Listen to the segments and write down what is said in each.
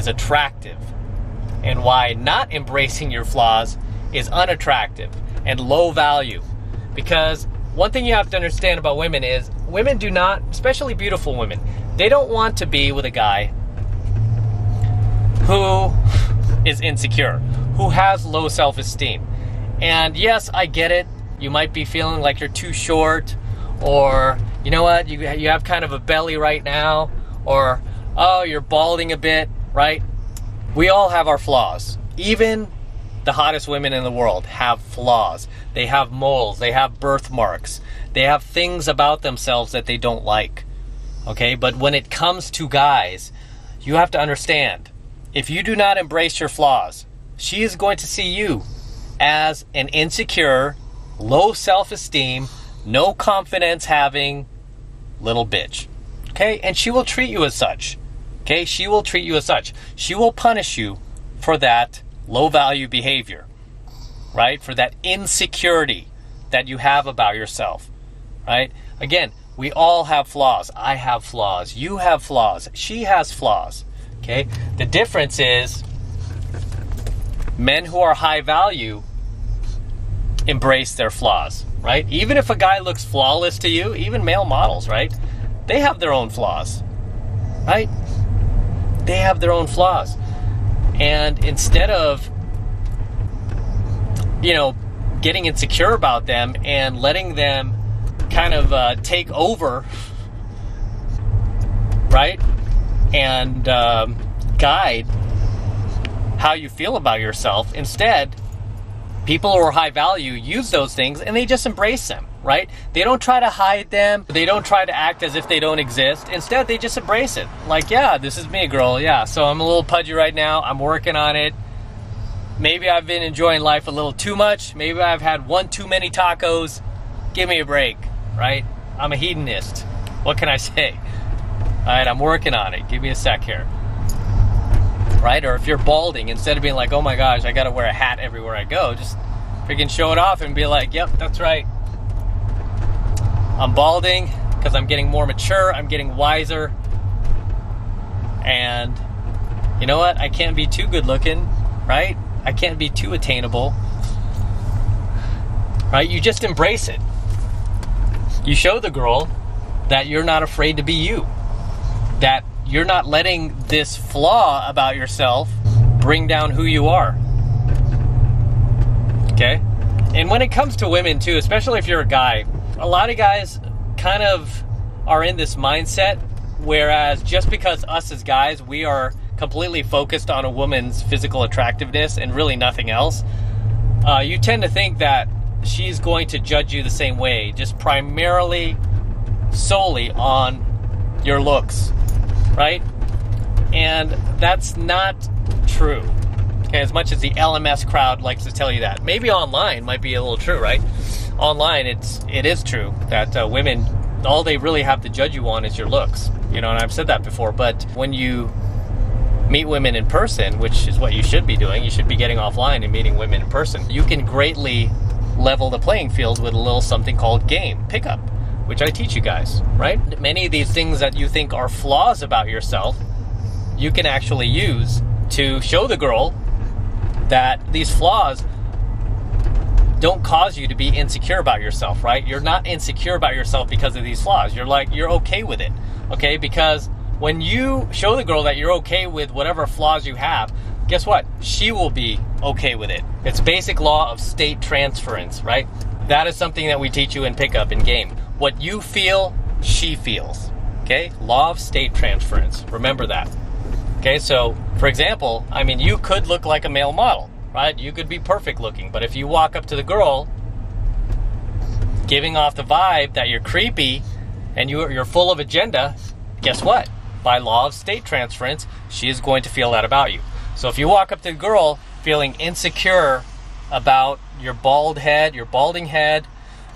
is attractive and why not embracing your flaws is unattractive and low value. Because one thing you have to understand about women is women do not, especially beautiful women, they don't want to be with a guy who is insecure, who has low self-esteem. And yes, I get it. You might be feeling like you're too short, or you know what, you have kind of a belly right now, or oh, you're balding a bit, right? We all have our flaws. Even the hottest women in the world have flaws. They have moles, they have birthmarks, they have things about themselves that they don't like. Okay, but when it comes to guys, you have to understand, if you do not embrace your flaws, she is going to see you as an insecure, low self-esteem, no confidence having little bitch. Okay, and she will treat you as such. Okay, she will treat you as such. She will punish you for that low value behavior, right? For that insecurity that you have about yourself, right? Again, we all have flaws. I have flaws. You have flaws. She has flaws. Okay, the difference is men who are high value embrace their flaws, right? Even if a guy looks flawless to you, even male models, right? They have their own flaws, right? They have their own flaws. And instead of, you know, getting insecure about them and letting them kind of take over, right? And guide how you feel about yourself. Instead, people who are high value use those things and they just embrace them, right? They don't try to hide them. They don't try to act as if they don't exist. Instead, they just embrace it. Like, yeah, this is me, girl. Yeah, so I'm a little pudgy right now. I'm working on it. Maybe I've been enjoying life a little too much. Maybe I've had one too many tacos. Give me a break, right? I'm a hedonist. What can I say? All right, I'm working on it. Give me a sec here. Right? Or if you're balding, instead of being like, oh my gosh, I gotta wear a hat everywhere I go, just freaking show it off and be like, yep, that's right. I'm balding because I'm getting more mature, I'm getting wiser, and you know what? I can't be too good looking, right? I can't be too attainable, right? You just embrace it. You show the girl that you're not afraid to be you, that you're not letting this flaw about yourself bring down who you are. Okay? And when it comes to women too, especially if you're a guy, a lot of guys kind of are in this mindset, whereas just because us as guys, we are completely focused on a woman's physical attractiveness and really nothing else, you tend to think that she's going to judge you the same way, just primarily, solely on your looks. Right? And that's not true. Okay, as much as the LMS crowd likes to tell you that. Maybe online might be a little true, right? Online, it is true that women, all they really have to judge you on is your looks. You know, and I've said that before. But when you meet women in person, which is what you should be doing, you should be getting offline and meeting women in person, you can greatly level the playing field with a little something called game, pickup, which I teach you guys, right? Many of these things that you think are flaws about yourself, you can actually use to show the girl that these flaws don't cause you to be insecure about yourself, right? You're not insecure about yourself because of these flaws. You're okay with it, okay? Because when you show the girl that you're okay with whatever flaws you have, guess what? She will be okay with it. It's basic law of state transference, right? That is something that we teach you in pickup and game. What you feel, she feels. Okay? Law of state transference. Remember that. Okay, so for example, I mean, you could look like a male model, right? You could be perfect looking, but if you walk up to the girl giving off the vibe that you're creepy and you're full of agenda, guess what? By law of state transference, she is going to feel that about you. So if you walk up to the girl feeling insecure about your bald head, your balding head,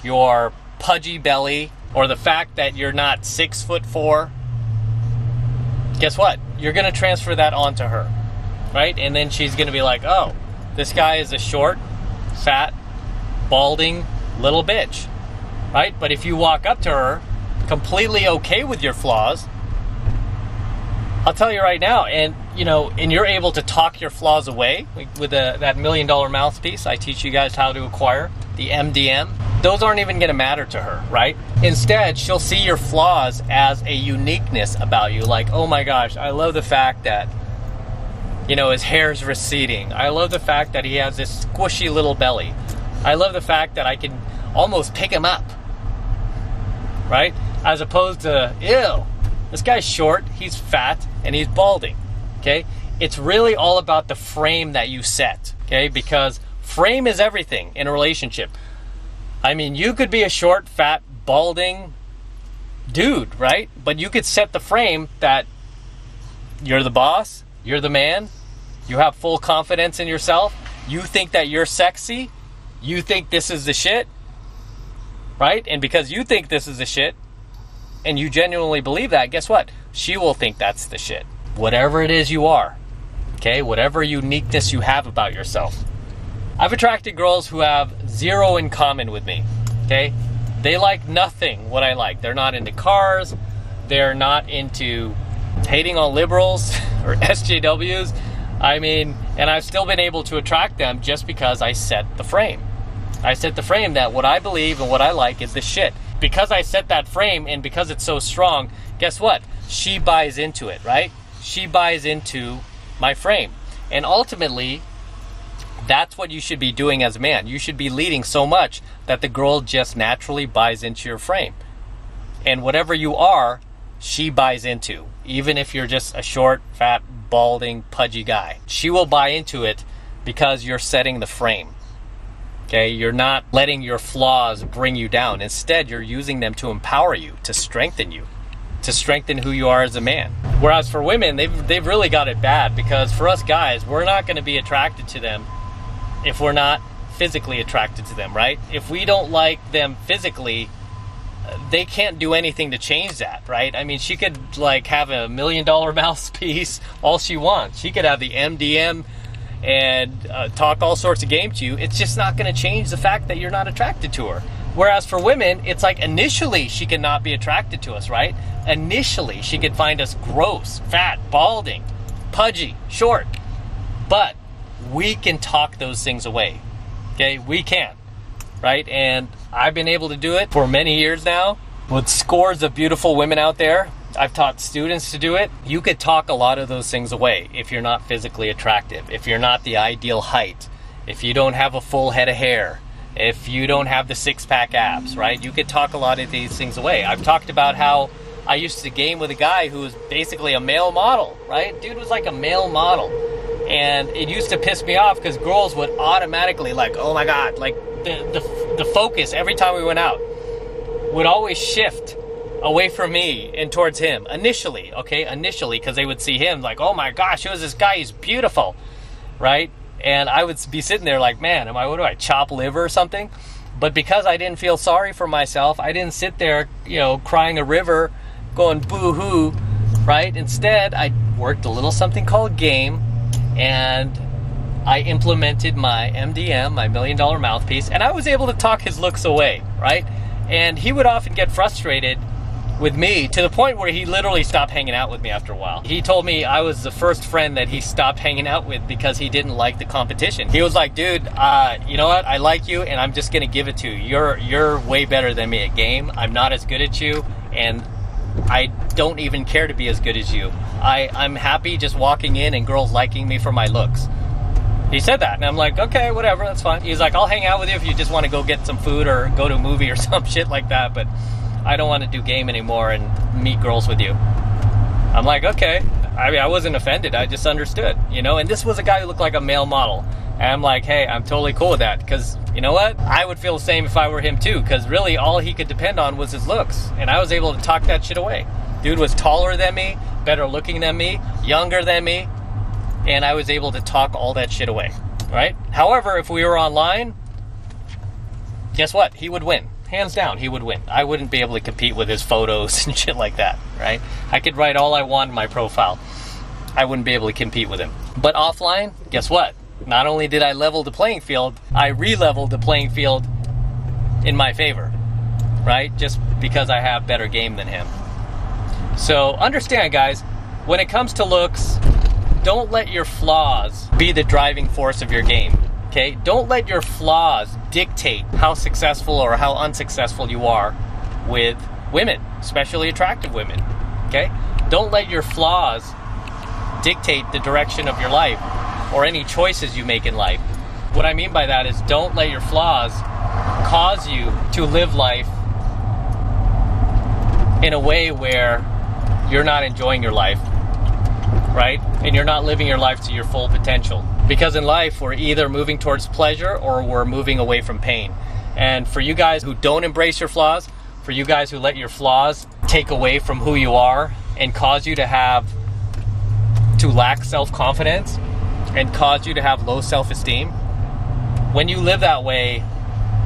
your pudgy belly, or the fact that you're not 6'4", guess what? You're going to transfer that onto her, right? And then she's going to be like, oh, this guy is a short, fat, balding little bitch, right? But if you walk up to her completely okay with your flaws, I'll tell you right now, and you're able to talk your flaws away with that $1 million mouthpiece I teach you guys how to acquire, the MDM. Those aren't even going to matter to her, right? Instead, she'll see your flaws as a uniqueness about you. Like, oh my gosh, I love the fact that, his hair's receding. I love the fact that he has this squishy little belly. I love the fact that I can almost pick him up, right? As opposed to, ew, this guy's short, he's fat, and he's balding, okay? It's really all about the frame that you set, okay? Because frame is everything in a relationship. I mean, you could be a short, fat, balding dude, right? But you could set the frame that you're the boss, you're the man, you have full confidence in yourself, you think that you're sexy, you think this is the shit, right? And because you think this is the shit, and you genuinely believe that, guess what? She will think that's the shit. Whatever it is you are, okay? Whatever uniqueness you have about yourself. I've attracted girls who have zero in common with me, okay? They like nothing what I like. They're not into cars. They're not into hating on liberals or SJWs. I mean, and I've still been able to attract them just because I set the frame. I set the frame that what I believe and what I like is the shit. Because I set that frame and because it's so strong, guess what? She buys into it, right? She buys into my frame. And ultimately, that's what you should be doing as a man. You should be leading so much that the girl just naturally buys into your frame. And whatever you are, she buys into. Even if you're just a short, fat, balding, pudgy guy. She will buy into it because you're setting the frame. Okay, you're not letting your flaws bring you down. Instead, you're using them to empower you, to strengthen you, to strengthen who you are as a man. Whereas for women, they've really got it bad, because for us guys, we're not going to be attracted to them if we're not physically attracted to them, right? If we don't like them physically, they can't do anything to change that, right? I mean, she could have a $1 million mouthpiece all she wants. She could have the MDM and talk all sorts of game to you. It's just not going to change the fact that you're not attracted to her. Whereas for women, it's like initially she could not be attracted to us, right? Initially she could find us gross, fat, balding, pudgy, short. But we can talk those things away, okay? We can, right? And I've been able to do it for many years now with scores of beautiful women out there. I've taught students to do it. You could talk a lot of those things away if you're not physically attractive, if you're not the ideal height, if you don't have a full head of hair, if you don't have the six-pack abs, right? You could talk a lot of these things away. I've talked about how I used to game with a guy who was basically a male model, right? Dude was like a male model. And it used to piss me off because girls would automatically oh my God, the focus every time we went out would always shift away from me and towards him initially, because they would see him oh my gosh, who's this guy? He's beautiful, right? And I would be sitting there man, what do I chop liver or something? But because I didn't feel sorry for myself, I didn't sit there, crying a river, going boo-hoo, right? Instead, I worked a little something called game, and I implemented my MDM, my $1 million mouthpiece, and I was able to talk his looks away, right? And he would often get frustrated with me to the point where he literally stopped hanging out with me after a while. He told me I was the first friend that he stopped hanging out with because he didn't like the competition. He was like, dude, you know what? I like you, and I'm just gonna give it to you. You're way better than me at game. I'm not as good at you, and I don't even care to be as good as you. I'm happy just walking in and girls liking me for my looks. He said that, and I'm like, okay, whatever, that's fine. He's like, I'll hang out with you if you just want to go get some food or go to a movie or some shit like that, but I don't want to do game anymore and meet girls with you. I'm like, okay. I mean, I wasn't offended. I just understood, and this was a guy who looked like a male model. And I'm like, hey, I'm totally cool with that, because you know what? I would feel the same if I were him too, because really all he could depend on was his looks, and I was able to talk that shit away. Dude was taller than me, better looking than me, younger than me, and I was able to talk all that shit away, right? However, if we were online, guess what? He would win. Hands down, he would win. I wouldn't be able to compete with his photos and shit like that, right? I could write all I want in my profile. I wouldn't be able to compete with him. But offline, guess what? Not only did I level the playing field, I re-leveled the playing field in my favor, right? Just because I have better game than him. So understand, guys, when it comes to looks, don't let your flaws be the driving force of your game. Okay? Don't let your flaws dictate how successful or how unsuccessful you are with women, especially attractive women. Okay? Don't let your flaws dictate the direction of your life or any choices you make in life. What I mean by that is don't let your flaws cause you to live life in a way where you're not enjoying your life, right? And you're not living your life to your full potential. Because in life, we're either moving towards pleasure or we're moving away from pain. And for you guys who don't embrace your flaws, for you guys who let your flaws take away from who you are and cause you to lack self-confidence and cause you to have low self-esteem, when you live that way,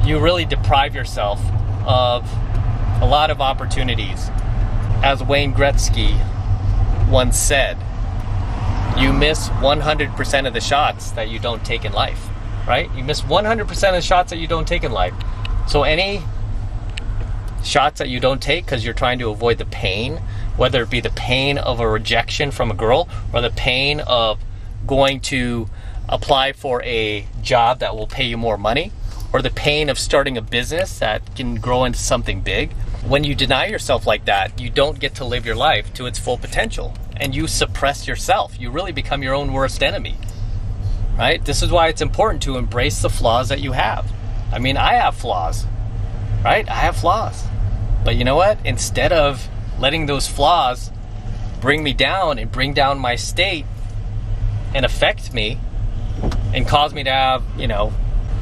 you really deprive yourself of a lot of opportunities. As Wayne Gretzky once said, you miss 100% of the shots that you don't take in life, right? You miss 100% of the shots that you don't take in life. So any shots that you don't take because you're trying to avoid the pain, whether it be the pain of a rejection from a girl or the pain of going to apply for a job that will pay you more money, or the pain of starting a business that can grow into something big. When you deny yourself like that, you don't get to live your life to its full potential, and you suppress yourself. You really become your own worst enemy, right? This is why it's important to embrace the flaws that you have. I mean, I have flaws, right? I have flaws. But you know what? Instead of letting those flaws bring me down and bring down my state and affect me and cause me to have,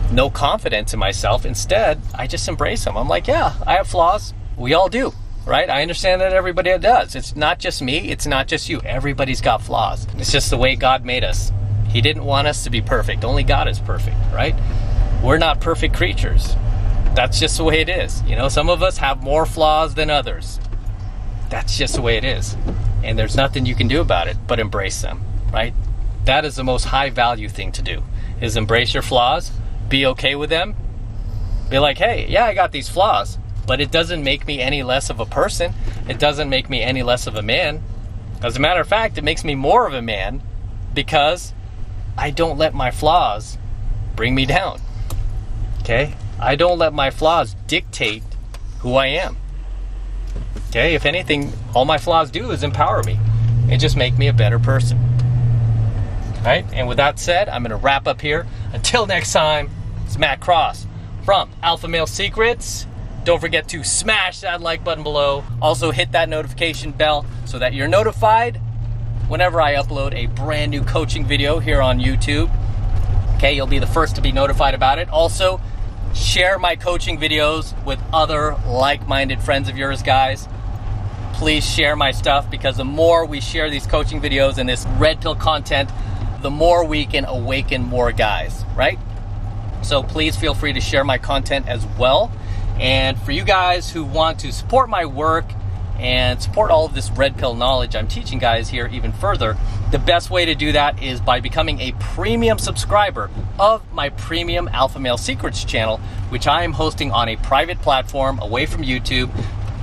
no confidence in myself, instead, I just embrace them. I'm like, yeah, I have flaws. We all do, right? I understand that everybody does. It's not just me. It's not just you. Everybody's got flaws. It's just the way God made us. He didn't want us to be perfect. Only God is perfect, right? We're not perfect creatures. That's just the way it is. Some of us have more flaws than others. That's just the way it is. And there's nothing you can do about it but embrace them, right? That is the most high value thing to do, is embrace your flaws, be okay with them, be like, hey, yeah, I got these flaws, but it doesn't make me any less of a person. It doesn't make me any less of a man. As a matter of fact, it makes me more of a man because I don't let my flaws bring me down, okay? I don't let my flaws dictate who I am, okay? If anything, all my flaws do is empower me and just make me a better person. Right? And with that said, I'm going to wrap up here. Until next time, it's Matt Cross from Alpha Male Secrets. Don't forget to smash that like button below. Also hit that notification bell so that you're notified whenever I upload a brand new coaching video here on YouTube. Okay, you'll be the first to be notified about it. Also, share my coaching videos with other like-minded friends of yours, guys. Please share my stuff, because the more we share these coaching videos and this red pill content, the more we can awaken more guys, right? So please feel free to share my content as well. And for you guys who want to support my work and support all of this red pill knowledge I'm teaching guys here even further, the best way to do that is by becoming a premium subscriber of my premium Alpha Male Secrets channel, which I am hosting on a private platform away from YouTube.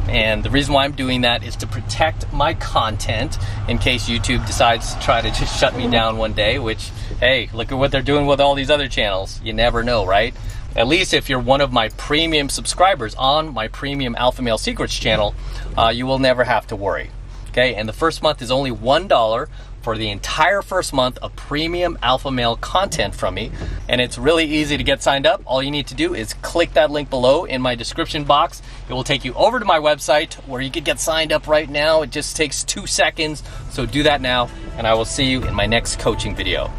And the reason why I'm doing that is to protect my content in case YouTube decides to try to just shut me down one day, which, hey, look at what they're doing with all these other channels. You never know, right? At least if you're one of my premium subscribers on my premium Alpha Male Secrets channel, you will never have to worry. Okay, and the first month is only $1 for the entire first month of premium Alpha Male content from me. And it's really easy to get signed up. All you need to do is click that link below in my description box. It will take you over to my website where you can get signed up right now. It just takes 2 seconds. So do that now, and I will see you in my next coaching video.